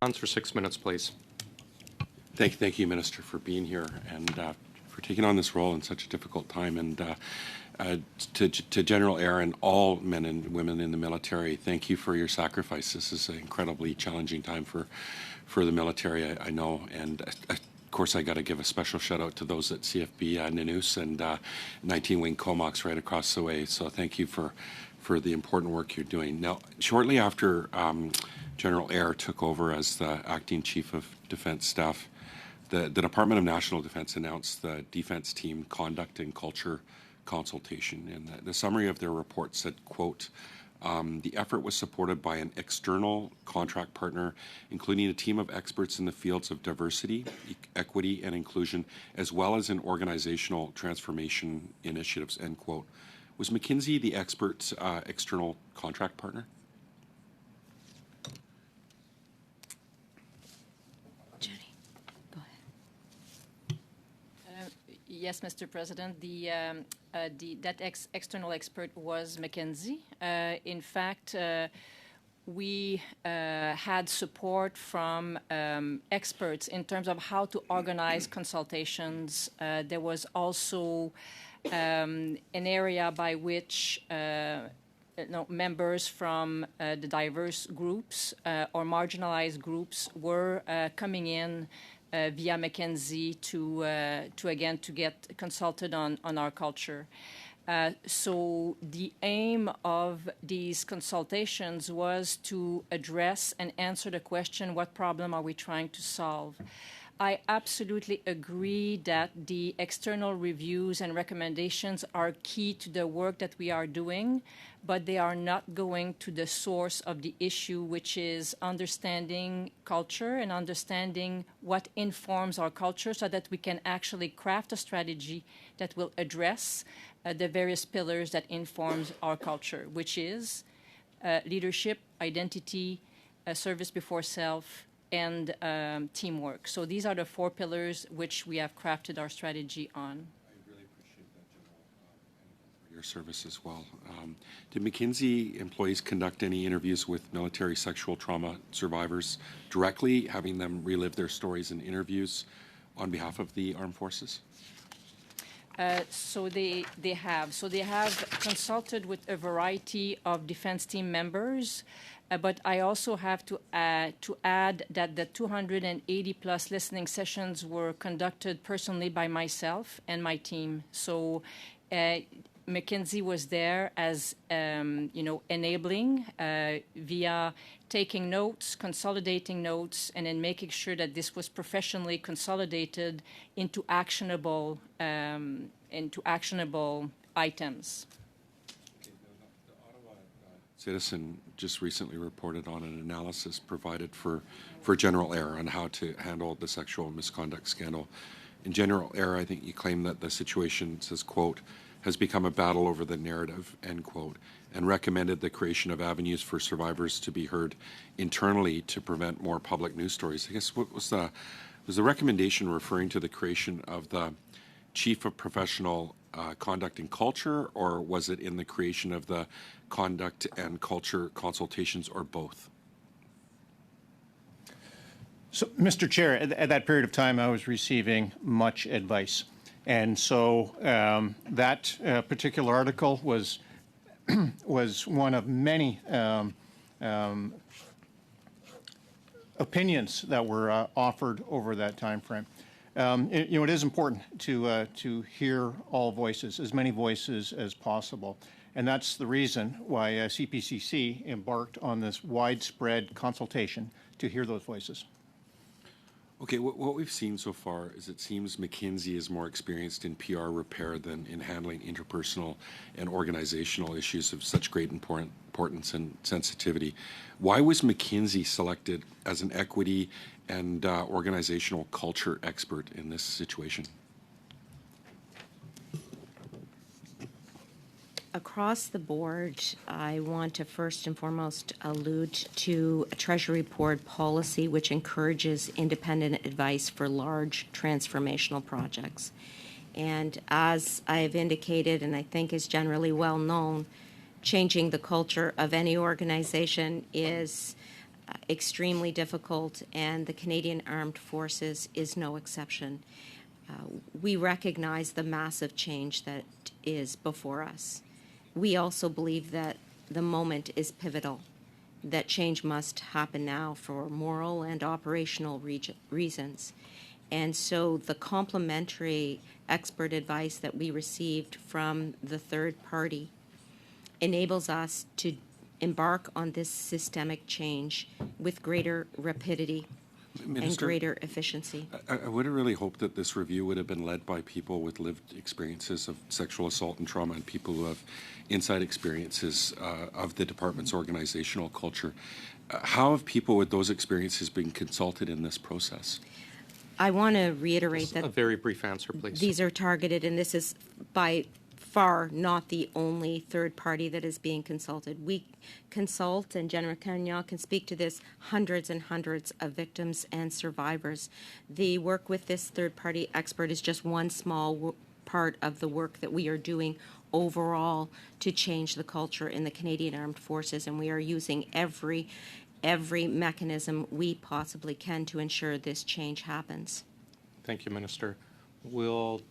For 6 minutes, please. Thank you, Minister, for being here and for taking on this role in such a difficult time. And to General Eyre and all men and women in the military, thank you for your sacrifice. This is an incredibly challenging time for the military, I know. And of course, I got to give a special shout out to those at CFB, Nanoose, and 19 Wing Comox right across the way. So thank you for the important work you're doing. Now, shortly after General Eyre took over as the Acting Chief of Defence Staff, the Department of National Defence announced the Defence Team Conduct and Culture Consultation. And the summary of their report said, quote, the effort was supported by an external contract partner, including a team of experts in the fields of diversity, equity, and inclusion, as well as in organizational transformation initiatives, end quote. Was McKinsey the expert external contract partner? Jenny, go ahead. Yes, Mr. President. That external expert was McKinsey. In fact, we had support from experts in terms of how to organize consultations. There was also an area by which members from the diverse groups or marginalized groups were coming in via McKinsey to get consulted on our culture. So the aim of these consultations was to address and answer the question, what problem are we trying to solve? I absolutely agree that the external reviews and recommendations are key to the work that we are doing, but they are not going to the source of the issue, which is understanding culture and understanding what informs our culture so that we can actually craft a strategy that will address the various pillars that informs our culture, which is leadership, identity, service before self, and teamwork. So these are the 4 pillars which we have crafted our strategy on. I really appreciate that, General, and for your service as well. Did McKinsey employees conduct any interviews with military sexual trauma survivors directly, having them relive their stories in interviews on behalf of the armed forces? So they have. So they have consulted with a variety of defense team members. But I also have to add that the 280 plus listening sessions were conducted personally by myself and my team. So McKinsey was there as enabling via taking notes, consolidating notes, and then making sure that this was professionally consolidated into actionable items. Citizen just recently reported on an analysis provided for General Eyre on how to handle the sexual misconduct scandal. In General Eyre, I think you claim that the situation, says, quote, has become a battle over the narrative, end quote, and recommended the creation of avenues for survivors to be heard internally to prevent more public news stories. I guess what was the recommendation referring to the creation of the Chief of Professional Conduct and Culture, or was it in the creation of the Conduct and Culture Consultations, or both? So, Mr. Chair, at that period of time, I was receiving much advice. And so that particular article was one of many opinions that were offered over that time frame. It is important to hear all voices, as many voices as possible. And that's the reason why CPCC embarked on this widespread consultation to hear those voices. Okay, what we've seen so far is it seems McKinsey is more experienced in PR repair than in handling interpersonal and organizational issues of such great importance and sensitivity. Why was McKinsey selected as an equity and organizational culture expert in this situation? Across the board, I want to first and foremost allude to a Treasury Board policy which encourages independent advice for large transformational projects. And as I have indicated, and I think is generally well known, changing the culture of any organization is extremely difficult, and the Canadian Armed Forces is no exception. We recognize the massive change that is before us. We also believe that the moment is pivotal, that change must happen now for moral and operational reasons. And so the complementary expert advice that we received from the third party enables us to embark on this systemic change with greater rapidity and Minister, greater efficiency. I would have really hoped that this review would have been led by people with lived experiences of sexual assault and trauma, and people who have inside experiences of the department's organizational culture. How have people with those experiences been consulted in this process? I want to reiterate A that very brief answer, please. these are targeted, and this is by far not the only third party that is being consulted. We consult, and General Cagnon can speak to this, hundreds and hundreds of victims and survivors. The work with this third party expert is just one small part of the work that we are doing overall to change the culture in the Canadian Armed Forces, and we are using every mechanism we possibly can to ensure this change happens. Thank you, Minister. We'll